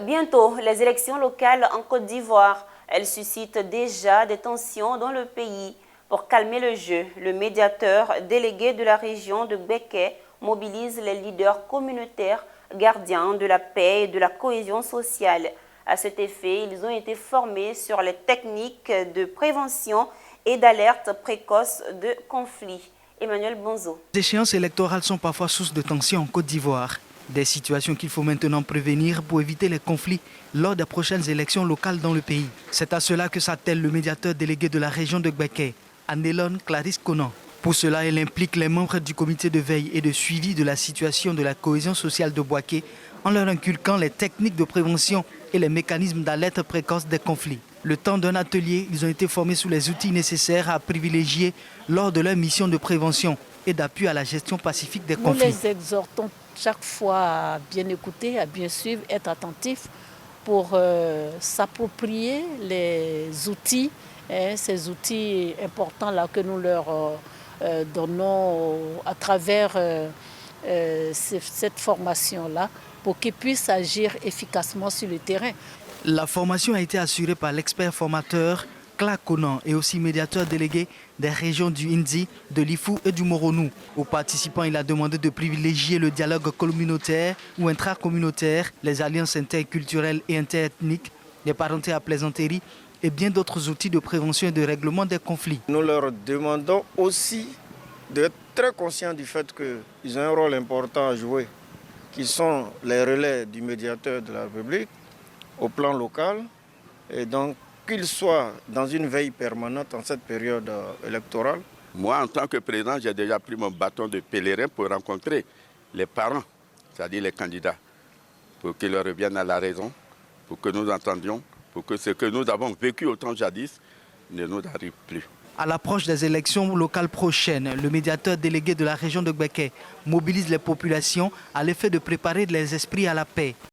Bientôt, les élections locales en Côte d'Ivoire. Elles suscitent déjà des tensions dans le pays. Pour calmer le jeu, le médiateur délégué de la région de Beké mobilise les leaders communautaires gardiens de la paix et de la cohésion sociale. À cet effet, ils ont été formés sur les techniques de prévention et d'alerte précoce de conflits. Emmanuel Bonzo. Les échéances électorales sont parfois source de tensions en Côte d'Ivoire. Des situations qu'il faut maintenant prévenir pour éviter les conflits lors des prochaines élections locales dans le pays. C'est à cela que s'attelle le médiateur délégué de la région de Beké, Annelone Clarisse Conan. Pour cela, elle implique les membres du comité de veille et de suivi de la situation de la cohésion sociale de Boaké en leur inculquant les techniques de prévention et les mécanismes d'alerte précoce des conflits. Le temps d'un atelier, ils ont été formés sous les outils nécessaires à privilégier lors de leur mission de prévention et d'appui à la gestion pacifique des conflits. Nous les exhortons chaque fois à bien écouter, à bien suivre, être attentifs pour s'approprier les outils, ces outils importants-là que nous leur donnons à travers cette formation-là pour qu'ils puissent agir efficacement sur le terrain. La formation a été assurée par l'expert formateur Clarisse Conan et aussi médiateur délégué des régions du Indi, de l'Ifou et du Moronou. Aux participants, il a demandé de privilégier le dialogue communautaire ou intracommunautaire, les alliances interculturelles et interethniques, les parentés à plaisanterie et bien d'autres outils de prévention et de règlement des conflits. Nous leur demandons aussi d'être très conscients du fait qu'ils ont un rôle important à jouer, qui sont les relais du médiateur de la République au plan local, et donc qu'ils soient dans une veille permanente en cette période électorale. Moi, en tant que président, j'ai déjà pris mon bâton de pèlerin pour rencontrer les parents, c'est-à-dire les candidats, pour qu'ils reviennent à la raison, pour que nous entendions, pour que ce que nous avons vécu au temps jadis ne nous arrive plus. À l'approche des élections locales prochaines, le médiateur délégué de la région de Beké mobilise les populations à l'effet de préparer les esprits à la paix.